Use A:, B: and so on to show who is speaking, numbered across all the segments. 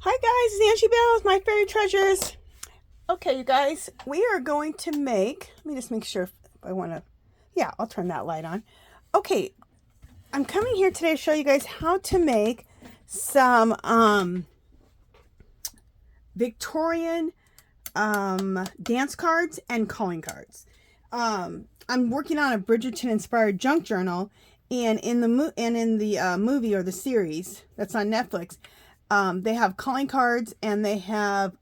A: Hi guys, it's Aimie Bishop, my fairy treasures. Okay, you guys, we are going to make, let me just make sure if I want to, yeah, I'll turn that light on. Okay, I'm coming here today to show you guys how to make some Victorian dance cards and calling cards. I'm working on a Bridgerton inspired junk journal, and in the movie or the series that's on Netflix, they have calling cards and they have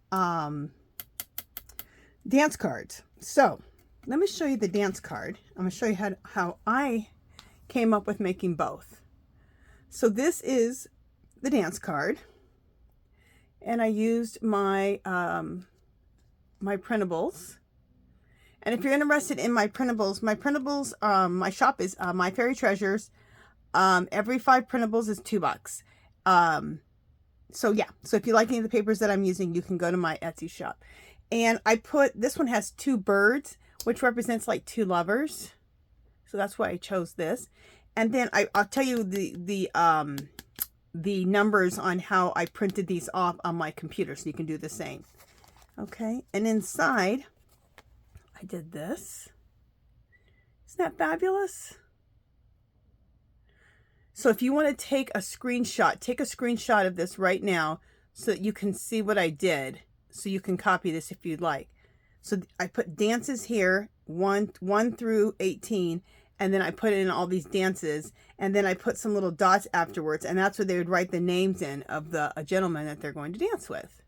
A: dance cards. So let me show you the dance card. I'm going to show you how I came up with making both. So this is the dance card, and I used my my printables. And if you're interested in my printables, my shop is My Fairy Treasures. Every 5 printables is $2. So yeah, so if you like any of the papers that I'm using, you can go to my Etsy shop. And I put, this one has 2 birds, which represents like 2 lovers. So that's why I chose this. And then I'll tell you the numbers on how I printed these off on my computer, so you can do the same. Okay, and inside I did this. Isn't that fabulous? So if you want to take a screenshot of this right now so that you can see what I did, so you can copy this if you'd like. So I put dances here, 1 through 18, and then I put in all these dances, and then I put some little dots afterwards, and that's where they would write the names in of the gentleman that they're going to dance with.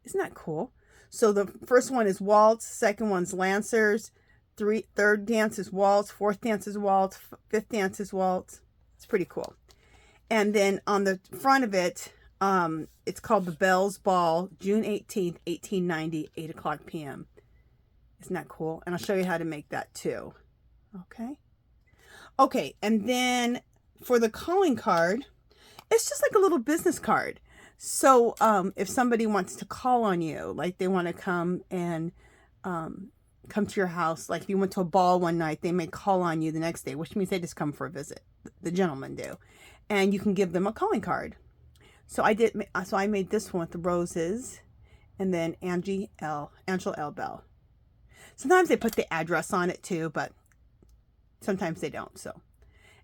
A: Isn't that cool? So the first one is waltz, second one's lancers, third dance is waltz, fourth dance is waltz, fifth dance is waltz. It's pretty cool. And then on the front of it, it's called The Bells Ball, June 18th, 1890, 8 o'clock p.m. Isn't that cool? And I'll show you how to make that too. Okay. Okay, and then for the calling card, it's just like a little business card. So if somebody wants to call on you, like they want to come and come to your house, like if you went to a ball one night, they may call on you the next day, which means they just come for a visit. The gentlemen do. And you can give them a calling card. So I made this one with the roses, and then Angela L. Bell. Sometimes they put the address on it too, but sometimes they don't. So,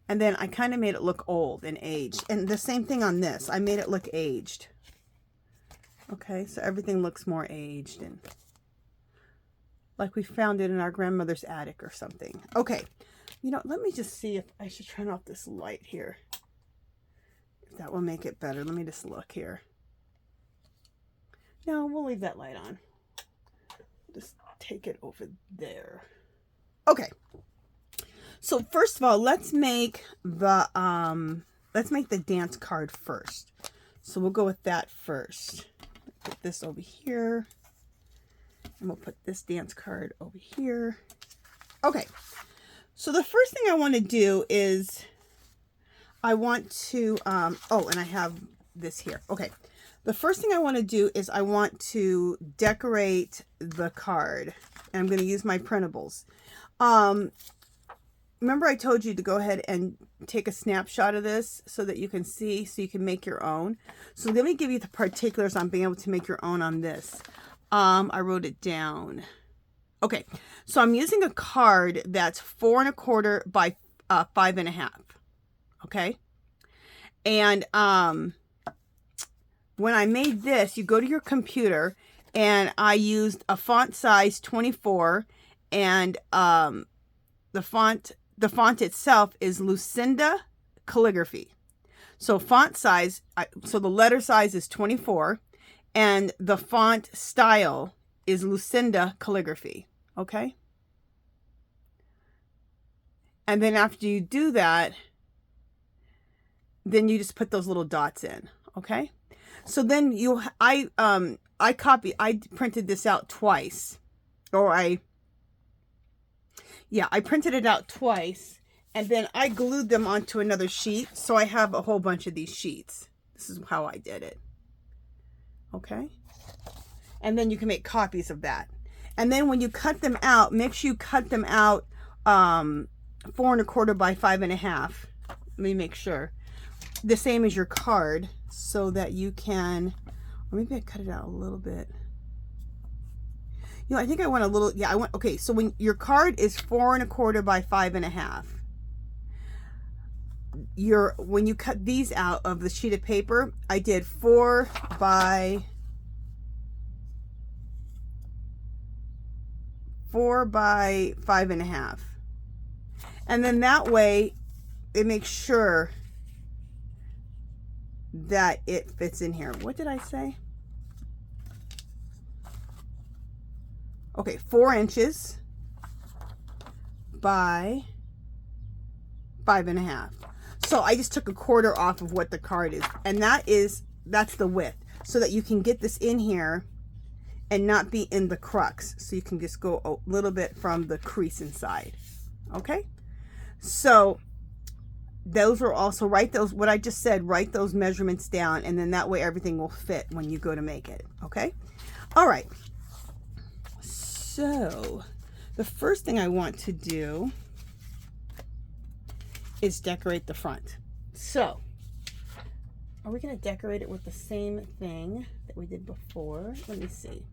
A: and then I kind of made it look old and aged. And the same thing on this. I made it look aged. Okay, so everything looks more aged and like we found it in our grandmother's attic or something. Okay, you know, let me just see if I should turn off this light here. If that will make it better. Let me just look here. No, we'll leave that light on. Just take it over there. Okay. So first of all, let's make the dance card first. So we'll go with that first. Put this over here. And we'll put this dance card over here. Okay. So the first thing I want to do is I want to, oh, and I have this here. Okay. The first thing I want to do is I want to decorate the card. And I'm going to use my printables. Remember I told you to go ahead and take a snapshot of this so that you can see, so you can make your own. So let me give you the particulars on being able to make your own on this. I wrote it down. Okay, so I'm using a card that's 4 1/4 by 5 1/2. Okay, and when I made this, you go to your computer, and I used a font size 24, and the font itself is Lucinda Calligraphy. So font size, so the letter size is 24, and the font style is Lucinda Calligraphy. Okay. And then after you do that, then you just put those little dots in. Okay. So then I printed this out twice, or I printed it out twice, and then I glued them onto another sheet. So I have a whole bunch of these sheets. This is how I did it. Okay. And then you can make copies of that. And then when you cut them out, make sure you cut them out 4 1/4 by 5 1/2. Let me make sure. The same as your card, so that you can, Or maybe I cut it out a little bit. You know, I think I want a little, yeah, I want, okay, so when your card is 4 1/4 by 5 1/2, when you cut these out of the sheet of paper, I did 4 by 5 1/2. And then that way it makes sure that it fits in here. What did I say? Okay, 4 inches by 5 1/2. So I just took 1/4 off of what the card is, and that's the width, so that you can get this in here and not be in the crux. So you can just go a little bit from the crease inside. Okay, so those are also, write those, what I just said, write those measurements down, and then that way everything will fit when you go to make it. Okay, all right. So the first thing I want to do is decorate the front. So are we going to decorate it with the same thing that we did before? Let me see.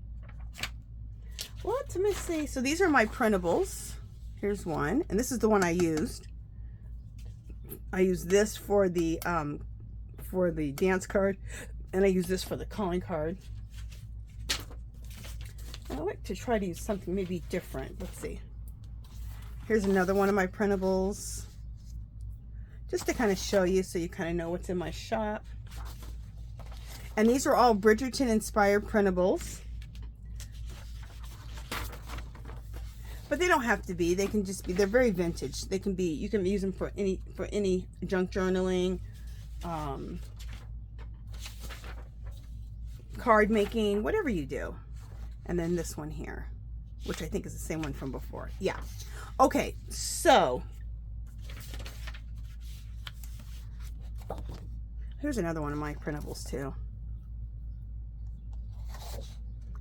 A: Let me see. So these are my printables. Here's one, and this is the one I used. I use this for the dance card, and I use this for the calling card. And I like to try to use something maybe different. Let's see. Here's another one of my printables, just to kind of show you, so you kind of know what's in my shop. And these are all Bridgerton inspired printables, but they don't have to be. They can just be, they're very vintage. They can be, you can use them for any junk journaling, card making, whatever you do. And then this one here, which I think is the same one from before. Yeah. Okay, so here's another one of my printables too.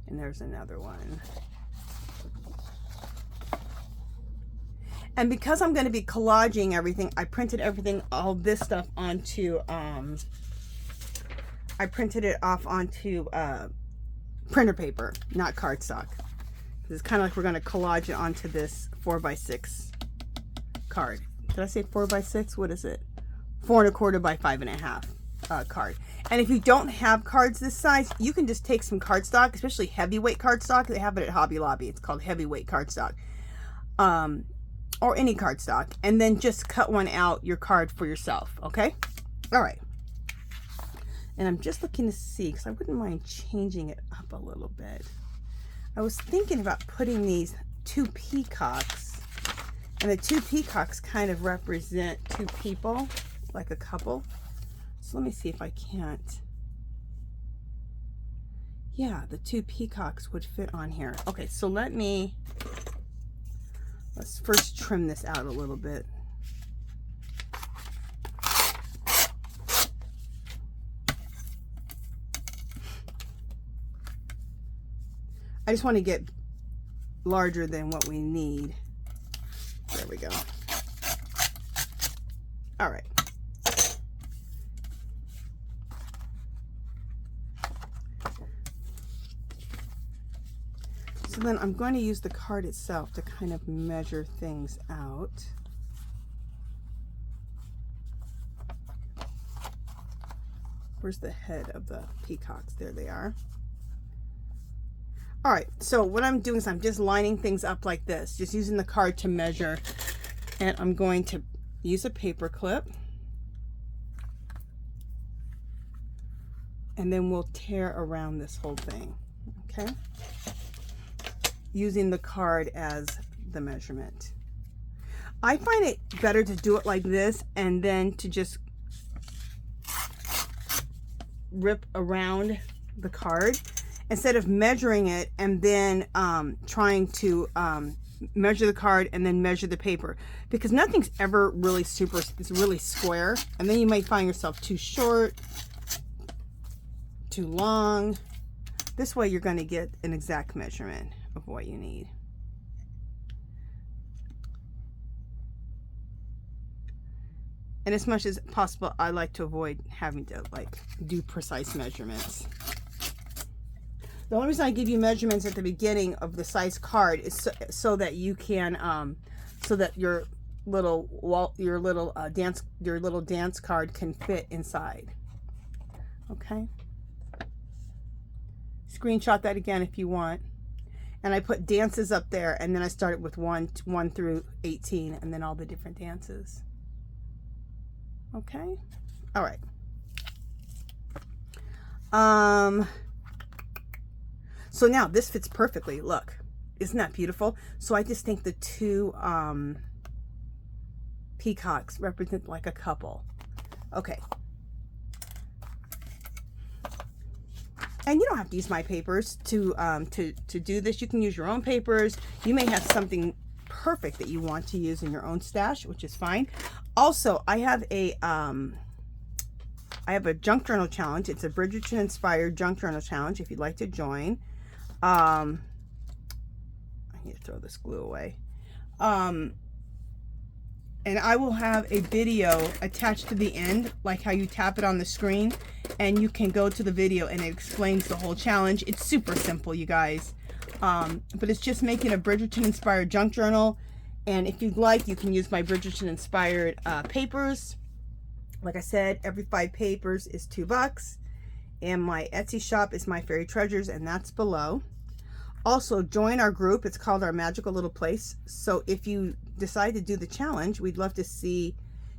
A: And there's another one. And because I'm going to be collaging everything, I printed everything, all this stuff onto, I printed it off onto printer paper, not cardstock. It's kind of like we're going to collage it onto this 4x6 card. Did I say 4x6? What is it? 4 1/4 by 5 1/2 card. And if you don't have cards this size, you can just take some cardstock, especially heavyweight cardstock. They have it at Hobby Lobby. It's called heavyweight cardstock. Or any cardstock, and then just cut one out, your card for yourself. Okay, all right. And I'm just looking to see, because I wouldn't mind changing it up a little bit. I was thinking about putting these 2 peacocks, and the 2 peacocks kind of represent 2 people, like a couple. So let me see if I can't. Yeah, the 2 peacocks would fit on here. Okay, so let's first trim this out a little bit. I just want to get larger than what we need. There we go. All right. So then I'm going to use the card itself to kind of measure things out. Where's the head of the peacocks? There they are. All right, so what I'm doing is I'm just lining things up like this, just using the card to measure. And I'm going to use a paper clip. And then we'll tear around this whole thing, okay? Using the card as the measurement. I find it better to do it like this and then to just rip around the card instead of measuring it and then trying to measure the card and then measure the paper, because nothing's ever really it's really square, and then you might find yourself too short, too long. This way you're going to get an exact measurement of what you need. And as much as possible, I like to avoid having to like do precise measurements. The only reason I give you measurements at the beginning of the size card is so that you can, so that your little dance card can fit inside. Okay. Screenshot that again if you want. And I put dances up there, and then I started with 1 through 18, and then all the different dances. Okay. All right. So now this fits perfectly. Look, isn't that beautiful? So I just think the two peacocks represent like a couple. Okay. And you don't have to use my papers to do this. You can use your own papers. You may have something perfect that you want to use in your own stash, which is fine. Also, I have a junk journal challenge. It's a Bridgerton inspired junk journal challenge if you'd like to join. I need to throw this glue away. And I will have a video attached to the end, like how you tap it on the screen, and you can go to the video and it explains the whole challenge. It's super simple, you guys. But it's just making a Bridgerton inspired junk journal. And if you'd like, you can use my Bridgerton inspired papers. Like I said, every 5 papers is $2. And my Etsy shop is My Fairy Treasures, and that's below. Also, join our group. It's called Our Magical Little Place. So if you decide to do the challenge, we'd love to see,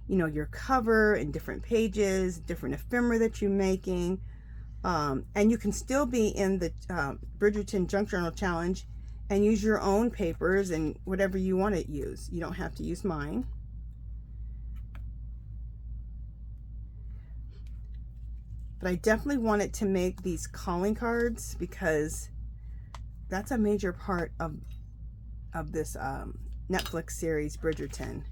A: you know, your cover and different pages, different ephemera that you're making. And you can still be in the Bridgerton Junk Journal Challenge and use your own papers and whatever you want to use. You don't have to use mine. But I definitely wanted to make these calling cards because that's a major part of this Netflix series, Bridgerton.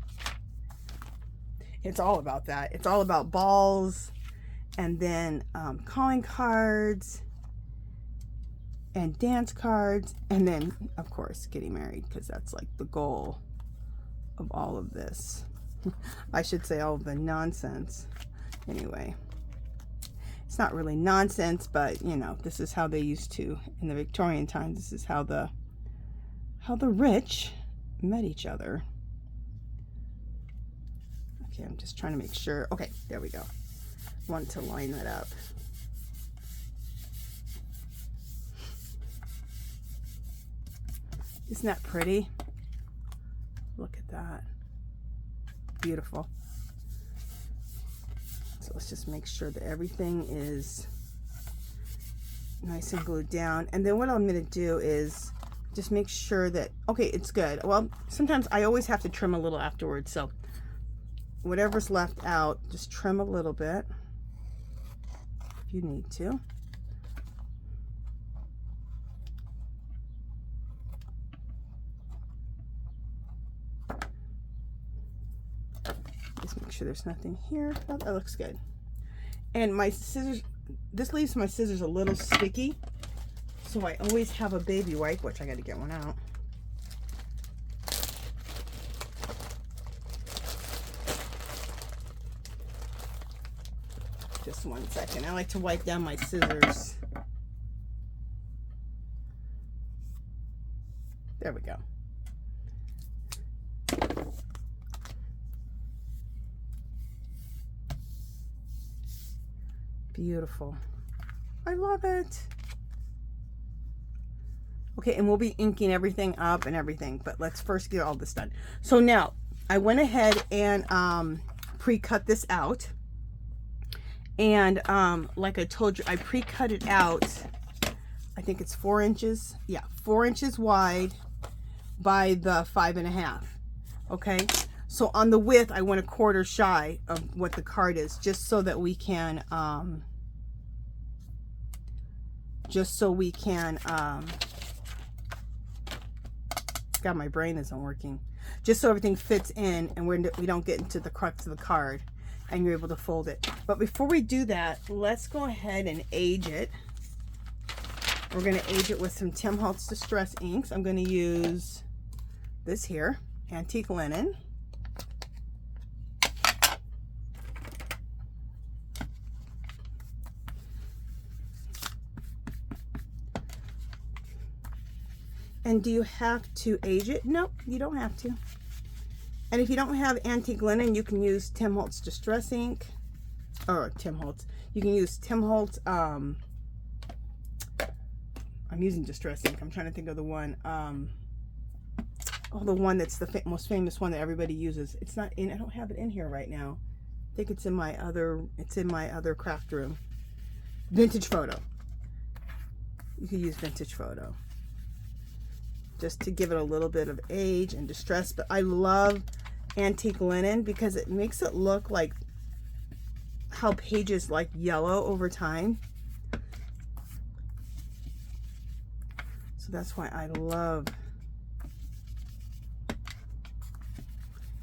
A: It's all about that. It's all about balls, and then calling cards, and dance cards, and then, of course, getting married, because that's like the goal of all of this. I should say all of the nonsense. Anyway. It's not really nonsense, but you know, this is how they used to in the Victorian times. This is how the rich met each other. Okay, I'm just trying to make sure. Okay, there we go. Want to line that up. Isn't that pretty? Look at that. Beautiful. So let's just make sure that everything is nice and glued down. And then what I'm going to do is just make sure that, okay, it's good. Well, sometimes I always have to trim a little afterwards. So whatever's left out, just trim a little bit if you need to. Just make sure there's nothing here. Oh, that looks good. And my scissors, this leaves my scissors a little sticky, so I always have a baby wipe, which I got to get one out. Just 1 second. I like to wipe down my scissors. There we go. Beautiful. I love it. Okay, and we'll be inking everything up and everything, but let's first get all this done. So now, I went ahead and pre-cut this out. And like I told you, I pre-cut it out. I think it's 4 inches. Yeah, 4 inches wide by the 5.5. Okay. So on the width, I went 1/4 shy of what the card is, just so that we can, God, my brain isn't working. Just so everything fits in and we don't get into the crux of the card and you're able to fold it. But before we do that, let's go ahead and age it. We're going to age it with some Tim Holtz Distress inks. I'm going to use this here, Antique Linen. And do you have to age it? No, you don't have to. And if you don't have antique linen, you can use Tim Holtz Distress Ink. Or Tim Holtz. You can use Tim Holtz, I'm using Distress Ink. I'm trying to think of the one, the one that's the most famous one that everybody uses. It's not in, I don't have it in here right now. I think it's in my other craft room. Vintage Photo. You can use Vintage Photo. Just to give it a little bit of age and distress. But I love antique linen because it makes it look like how pages like yellow over time. So that's why I love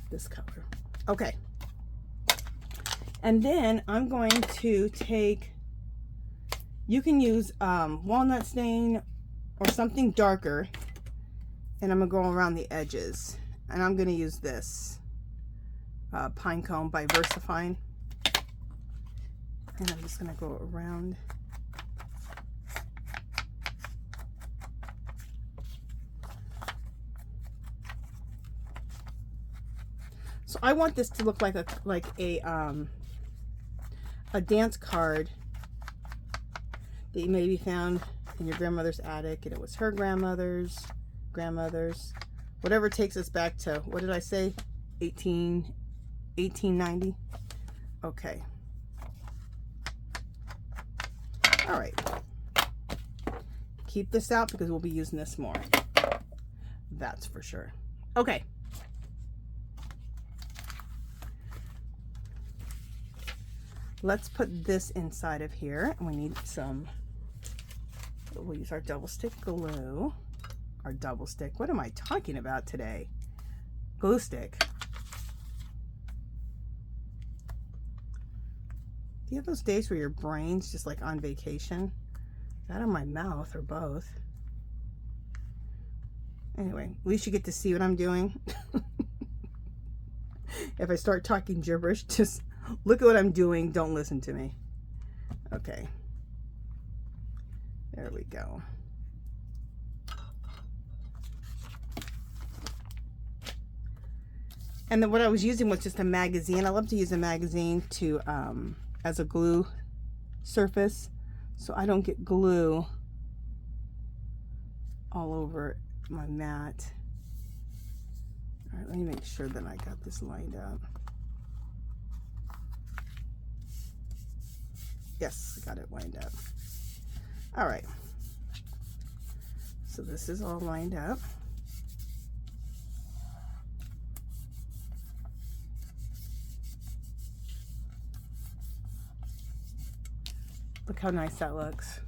A: this color. Okay. And then I'm going to take, you can use walnut stain or something darker, and I'm going to go around the edges. And I'm going to use this Pine Cone by Versafine. And I'm just going to go around. So I want this to look like a dance card that you maybe found in your grandmother's attic, and it was her grandmother's, whatever takes us back to, what did I say? 1890. Okay. All right. Keep this out because we'll be using this more. That's for sure. Okay. Let's put this inside of here. We need some, we'll use our double stick glue. Our double stick, what am I talking about today? Glue stick. Do you have those days where your brain's just like on vacation? That or my mouth, or both. Anyway, at least you get to see what I'm doing. If I start talking gibberish, just look at what I'm doing. Don't listen to me. Okay. There we go. And then what I was using was just a magazine. I love to use a magazine to as a glue surface, so I don't get glue all over my mat. All right, let me make sure that I got this lined up. Yes, I got it lined up. All right. So this is all lined up. Look how nice that looks.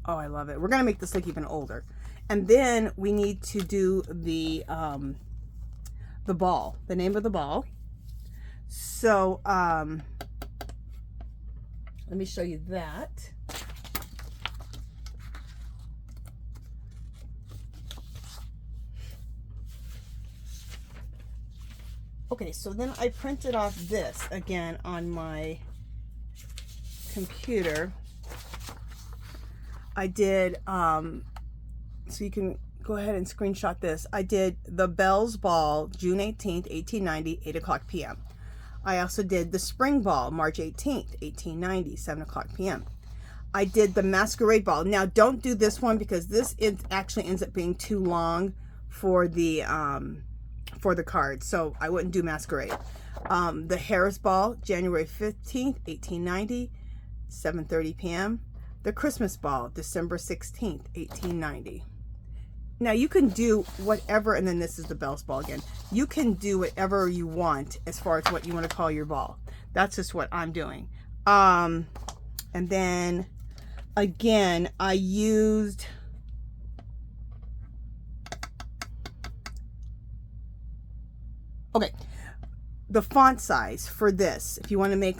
A: Oh, I love it. We're gonna make this look even older. And then we need to do the ball, the name of the ball. So let me show you that. Okay, so then I printed off this again on my computer. I did, so you can go ahead and screenshot this. I did the Bells Ball, June 18th, 1890, 8 o'clock p.m. I also did the Spring Ball, March 18th, 1890, 7 o'clock p.m. I did the Masquerade Ball. Now, don't do this one because this actually ends up being too long for the card, so I wouldn't do Masquerade. The Harris Ball, January 15th, 1890, 7:30 p.m. The Christmas Ball, December 16th, 1890. Now you can do whatever, and then this is the Bells Ball again. You can do whatever you want as far as what you want to call your ball. That's just what I'm doing. And then again, I used the font size for this. If you want to make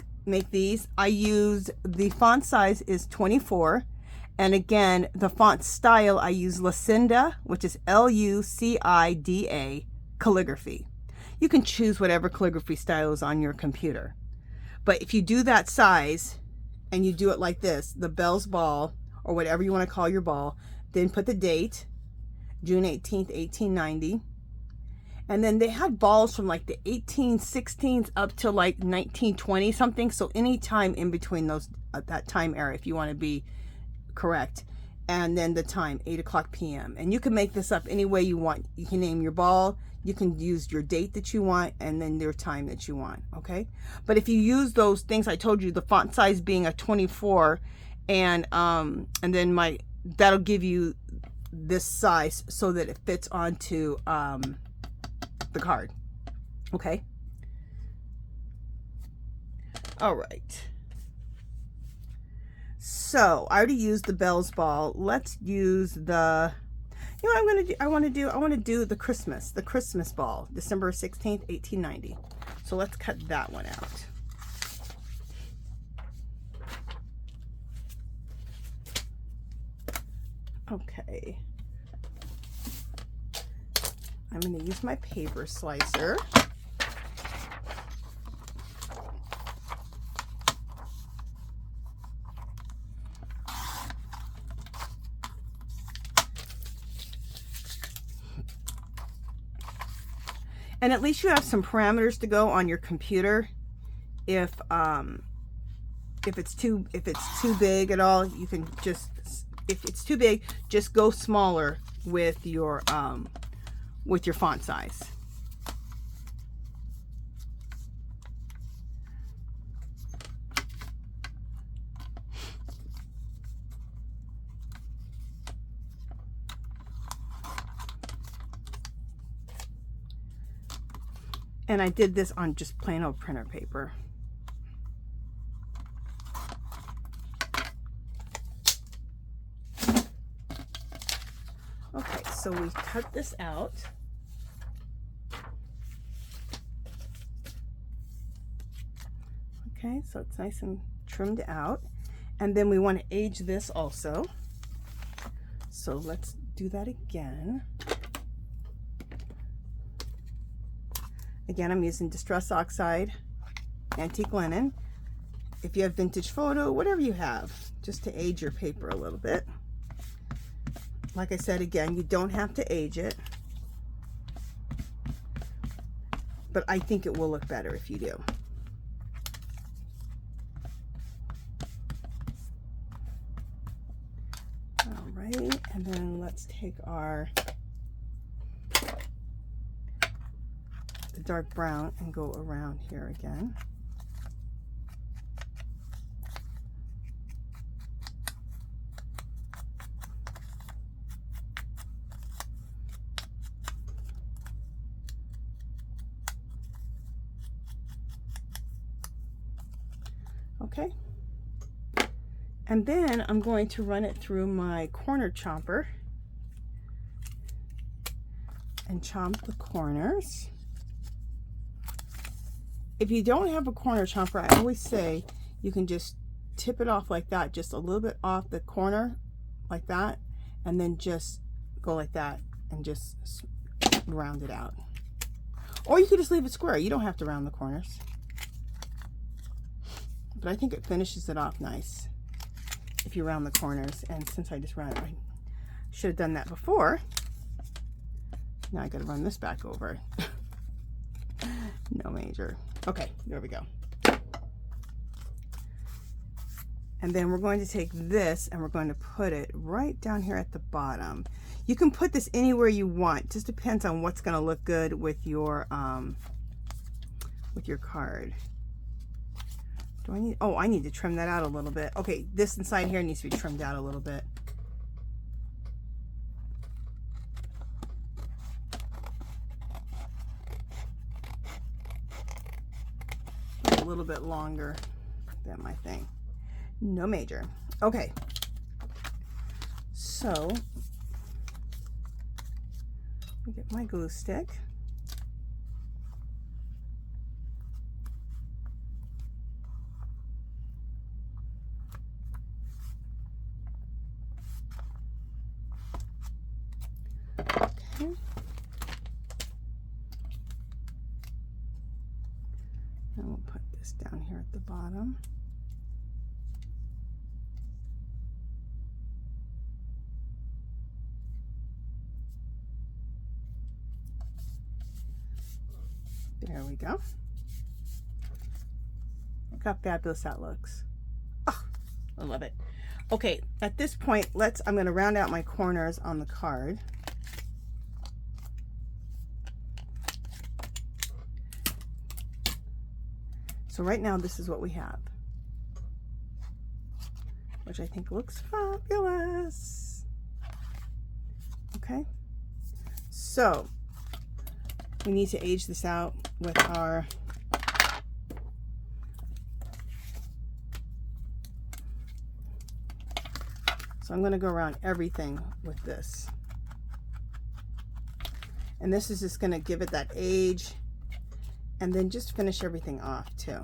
A: these, I used, the font size is 24, and again the font style I use Lucinda, which is Lucida calligraphy. You can choose whatever calligraphy style is on your computer, but if you do that size and you do it like this, the Bells Ball or whatever you want to call your ball, then put the date June 18th, 1890. And then they had balls from like the 1816s up to like 1920 something. So any time in between those, that time era, if you want to be correct. And then the time, 8 o'clock p.m. And you can make this up any way you want. You can name your ball. You can use your date that you want and then your time that you want, okay? But if you use those things I told you, the font size being a 24, and then that'll give you this size so that it fits onto the card, okay? All right. So I already used the Bell's ball. Let's use the, you know what I'm gonna do? I want to do the Christmas ball, December 16th, 1890. So let's cut that one out. Okay. I'm going to use my paper slicer. And at least you have some parameters to go on your computer. If it's too big at all, you can just, if it's too big, just go smaller with your font size. And I did this on just plain old printer paper. Okay, so we cut this out. Okay, so it's nice and trimmed out. And then we want to age this also. So let's do that again. Again, I'm using Distress Oxide, Antique Linen. If you have Vintage Photo, whatever you have, just to age your paper a little bit. Like I said, again, you don't have to age it, but I think it will look better if you do. All right, and then let's take our dark brown and go around here again. Okay, and then I'm going to run it through my corner chomper and chomp the corners. If you don't have a corner chomper, I always say you can just tip it off like that, just a little bit off the corner like that, and then just go like that and just round it out. Or you could just leave it square. You don't have to round the corners. But I think it finishes it off nice if you round the corners. And since I just rounded it, I should have done that before. Now I got to run this back over. No major. Okay, there we go. And then we're going to take this and we're going to put it right down here at the bottom. You can put this anywhere you want. Just depends on what's going to look good with your card. Do I need, oh, I need to trim that out a little bit. Okay, this inside here needs to be trimmed out a little bit. A little bit longer than my thing. No major. Okay, so I get my glue stick. Okay. And we'll put this down here at the bottom. There we go. Look how fabulous that looks. Oh, I love it. Okay, at this point, I'm going to round out my corners on the card. So right now, this is what we have, which I think looks fabulous. Okay, so we need to age this out with our so I'm going to go around everything with this, and this is just going to give it that age, and then just finish everything off too.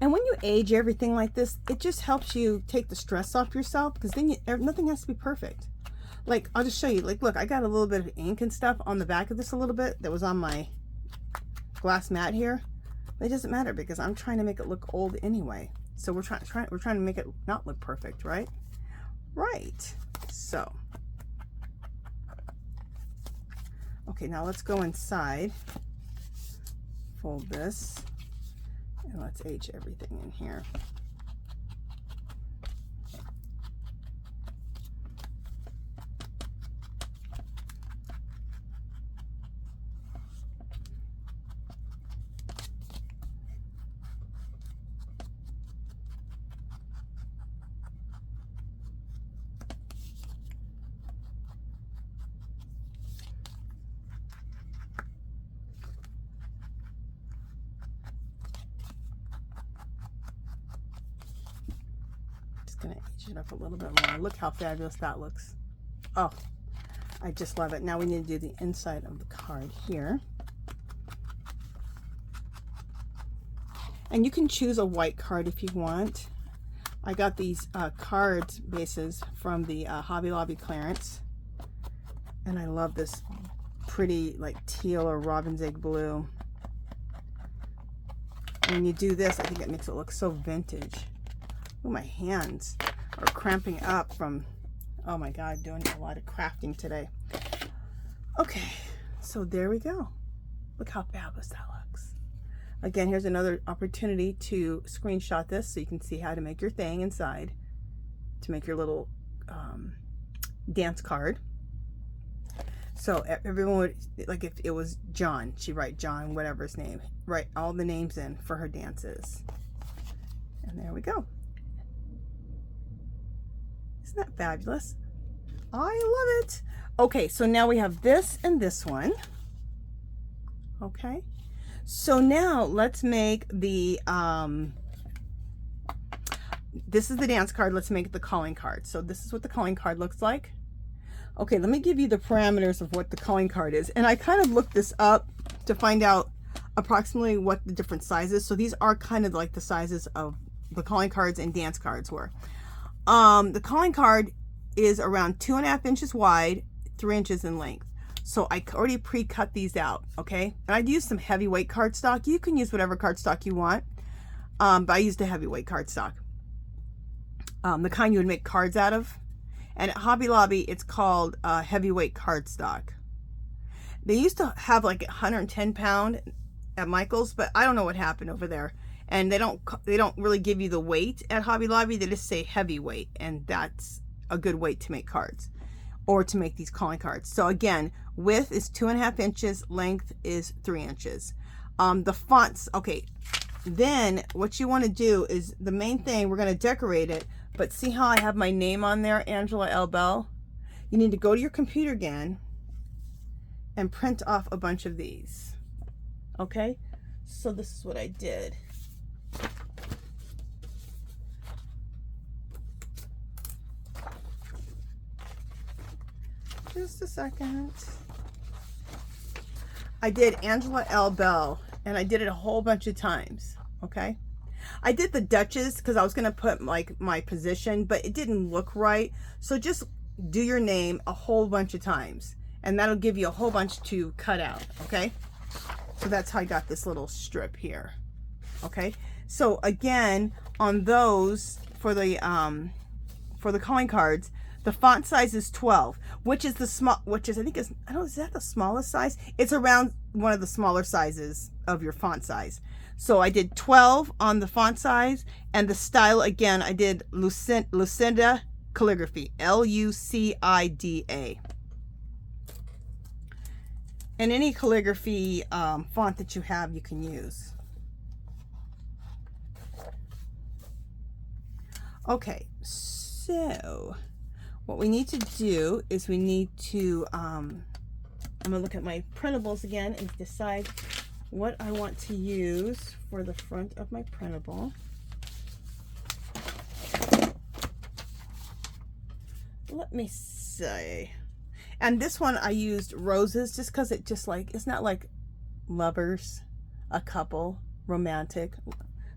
A: And when you age everything like this, it just helps you take the stress off yourself, because then nothing has to be perfect. Like, I'll just show you. Like, look, I got a little bit of ink and stuff on the back of this a little bit that was on my glass mat here. But it doesn't matter, because I'm trying to make it look old anyway. So we're trying to make it not look perfect, right? Right. So, okay, now let's go inside. Fold this. And let's age everything in here. Gonna age it up a little bit more. Look how fabulous that looks. Oh, I just love it. Now we need to do the inside of the card here, and you can choose a white card if you want. I got these card bases from the Hobby Lobby clearance, and I love this pretty like teal or robin's egg blue. And when you do this, I think it makes it look so vintage. Oh, my hands are cramping up from, oh my God, doing a lot of crafting today. Okay, so there we go. Look how fabulous that looks. Again, here's another opportunity to screenshot this so you can see how to make your thing inside, to make your little dance card. So everyone would, like if it was John, she'd write John, whatever his name, write all the names in for her dances. And there we go. Isn't that fabulous? I love it. Okay, so now we have this and this one. Okay, so now let's make the, this is the dance card. Let's make the calling card. So this is what the calling card looks like. Okay, let me give you the parameters of what the calling card is. And I kind of looked this up to find out approximately what the different sizes. So these are kind of like the sizes of the calling cards and dance cards were. The calling card is around 2.5 inches wide, 3 inches in length. So I already pre-cut these out, okay? And I'd use some heavyweight cardstock. You can use whatever cardstock you want, but I used a heavyweight cardstock. The kind you would make cards out of. And at Hobby Lobby, it's called heavyweight cardstock. They used to have like 110 pound at Michael's, but I don't know what happened over there. And they don't really give you the weight at Hobby Lobby. They just say heavyweight, and that's a good weight to make cards or to make these calling cards. So again, width is 2.5 inches, length is 3 inches. The fonts, okay. Then what you want to do is the main thing, we're going to decorate it, but see how I have my name on there, Angela L. Bell? You need to go to your computer again and print off a bunch of these. Okay, so this is what I did. Just a second. I did Angela L. Bell, and I did it a whole bunch of times. Okay, I did the Duchess because I was going to put like my position, but it didn't look right. So just do your name a whole bunch of times, and that'll give you a whole bunch to cut out. Okay, so that's how I got this little strip here. Okay, so again, on those for the calling cards, the font size is 12, which is the small, which is, I think is, I don't know, is that the smallest size? It's around one of the smaller sizes of your font size. So I did 12 on the font size, and the style, again, I did Lucida calligraphy, Lucida. And any calligraphy font that you have, you can use. Okay, so what we need to do is we need to, I'm going to look at my printables again and decide what I want to use for the front of my printable. Let me see. And this one I used roses just because it just like, it's not like lovers, a couple, romantic.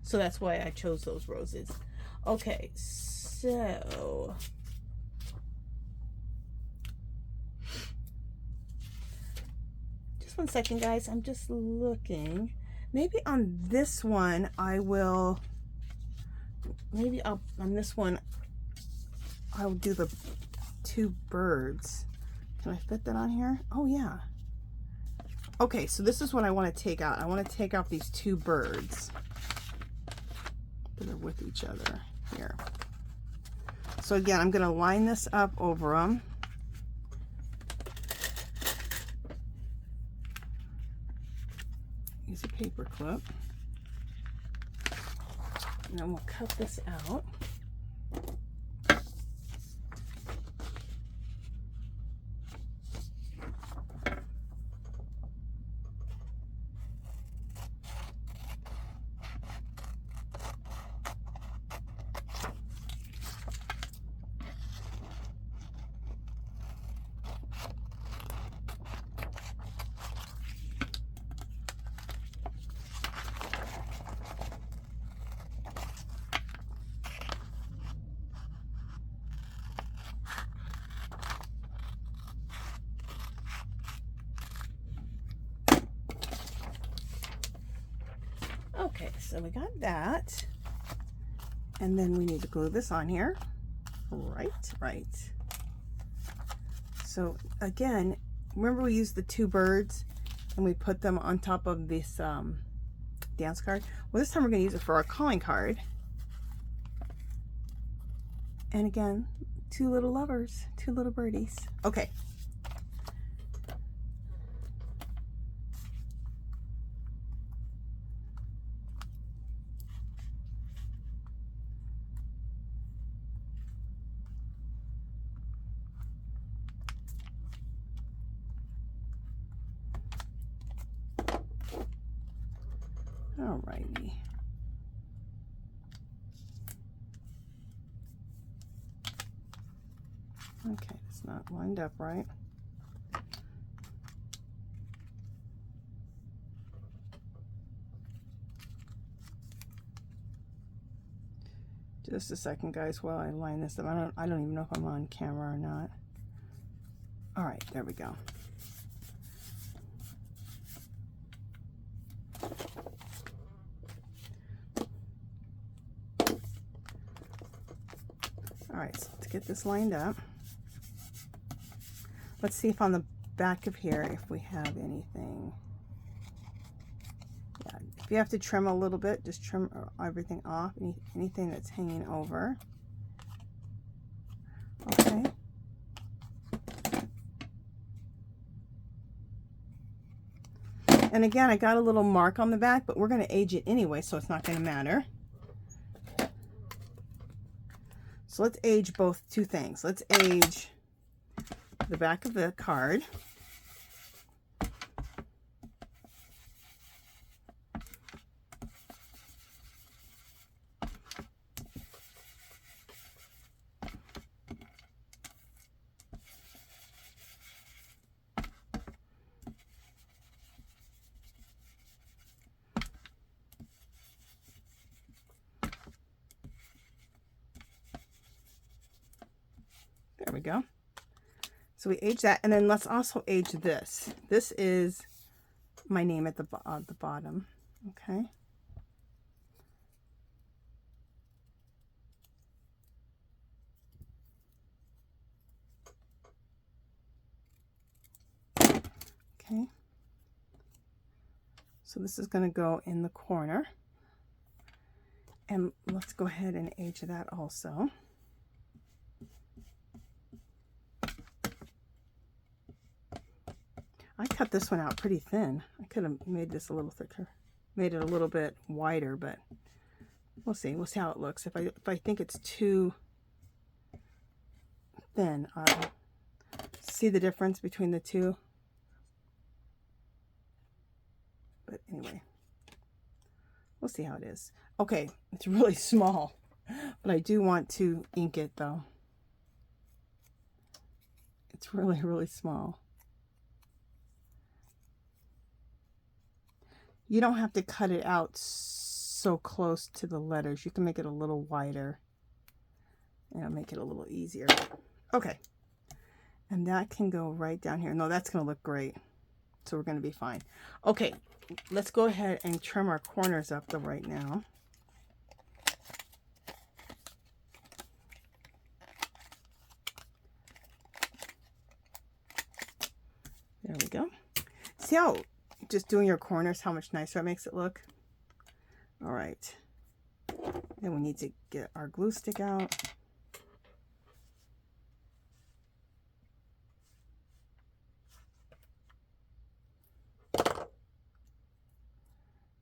A: So that's why I chose those roses. Okay, so just one second, guys. I'm just looking. Maybe on this one I will, maybe on this one I'll do the two birds. Can I fit that on here? Oh yeah. Okay, so this is what I want to take out. I want to take out these two birds that are with each other here. So again, I'm going to line this up over them. Use a paper clip. And then we'll cut this out. Okay, so we got that, and then we need to glue this on here. Right. So again, remember we used the two birds and we put them on top of this dance card? Well, this time we're going to use it for our calling card. And again, two little lovers, two little birdies. Okay. Alrighty. Okay, it's not lined up right. Just a second, guys, while I line this up. I don't even know if I'm on camera or not. All right, there we go. All right, so to get this lined up, let's see if on the back of here, if we have anything. Yeah, if you have to trim a little bit, just trim everything off, anything that's hanging over. Okay. And again, I got a little mark on the back, but we're going to age it anyway, so it's not going to matter. So let's age both two things. Let's age the back of the card. There we go. So we age that, and then let's also age this. This is my name at the bottom. Okay. Okay. So this is going to go in the corner. And let's go ahead and age that also. I cut this one out pretty thin. I could have made this a little thicker, made it a little bit wider, but we'll see. We'll see how it looks. If I think it's too thin, see the difference between the two. But anyway, we'll see how it is. Okay, it's really small, but I do want to ink it though. It's really, really small. You don't have to cut it out so close to the letters. You can make it a little wider. And it'll make it a little easier. Okay. And that can go right down here. No, that's going to look great. So we're going to be fine. Okay. Let's go ahead and trim our corners up though right now. There we go. See how just doing your corners, how much nicer it makes it look? All right. Then we need to get our glue stick out.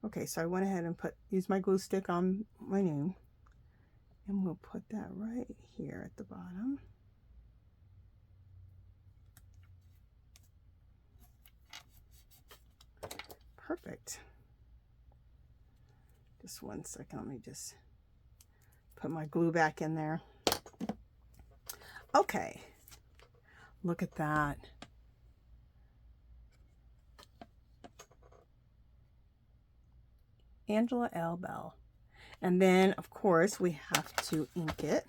A: Okay, so I went ahead and used my glue stick on my name, and we'll put that right here at the bottom. Perfect. Just one second, let me just put my glue back in there. Okay, look at that. Angela L. Bell. And then, of course, we have to ink it.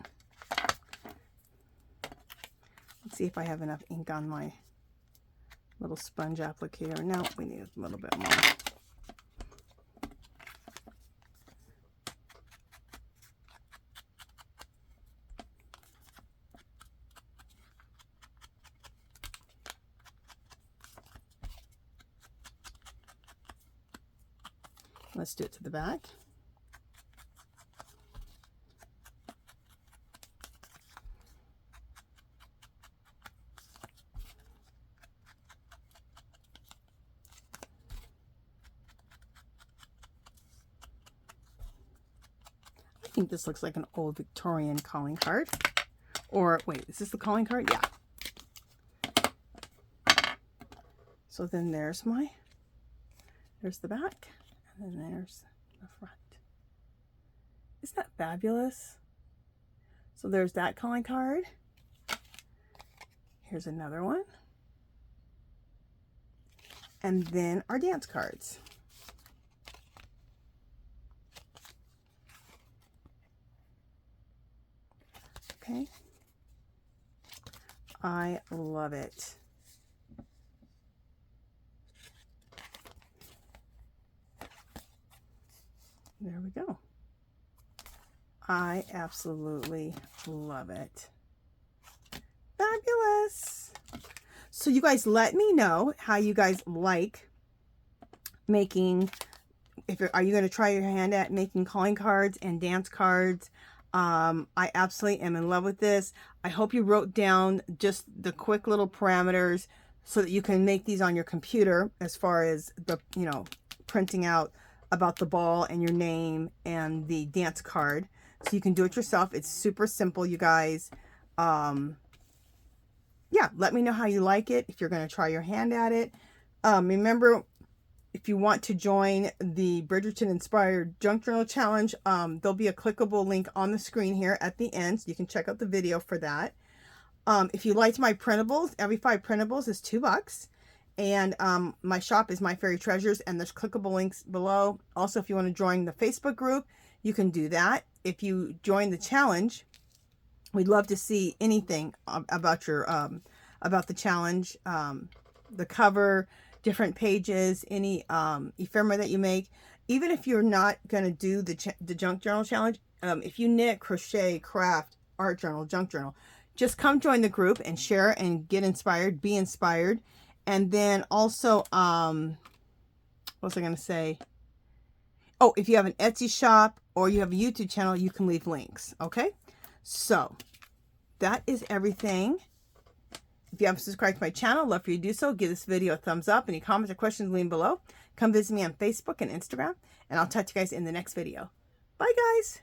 A: Let's see if I have enough ink on my little sponge applicator. No, we need a little bit more. Let's do it to the back. I think this looks like an old Victorian calling card. Or wait, is this the calling card? Yeah. So then there's the back. And then there's the front. Isn't that fabulous? So there's that calling card. Here's another one. And then our dance cards. Okay. I love it. There we go. I absolutely love it. Fabulous. So you guys let me know how you guys like making, are you going to try your hand at making calling cards and dance cards? I absolutely am in love with this. I hope you wrote down just the quick little parameters so that you can make these on your computer as far as the, printing out about the ball and your name and the dance card. So you can do it yourself. It's super simple, you guys. Yeah, let me know how you like it, if you're going to try your hand at it. Remember, if you want to join the Bridgerton Inspired Junk Journal Challenge, there'll be a clickable link on the screen here at the end, so you can check out the video for that. If you liked my printables, every 5 printables is $2. And my shop is My Fairy Treasures, and there's clickable links below. Also, if you want to join the Facebook group, you can do that. If you join the challenge, we'd love to see anything about your about the challenge, the cover, different pages, any ephemera that you make. Even if you're not going to do the junk journal challenge, if you knit, crochet, craft, art journal, junk journal, just come join the group and share and get inspired, be inspired. And then also, what was I going to say? Oh, if you have an Etsy shop or you have a YouTube channel, you can leave links. Okay. So that is everything. If you haven't subscribed to my channel, I'd love for you to do so. Give this video a thumbs up. Any comments or questions, leave below. Come visit me on Facebook and Instagram, and I'll talk to you guys in the next video. Bye, guys.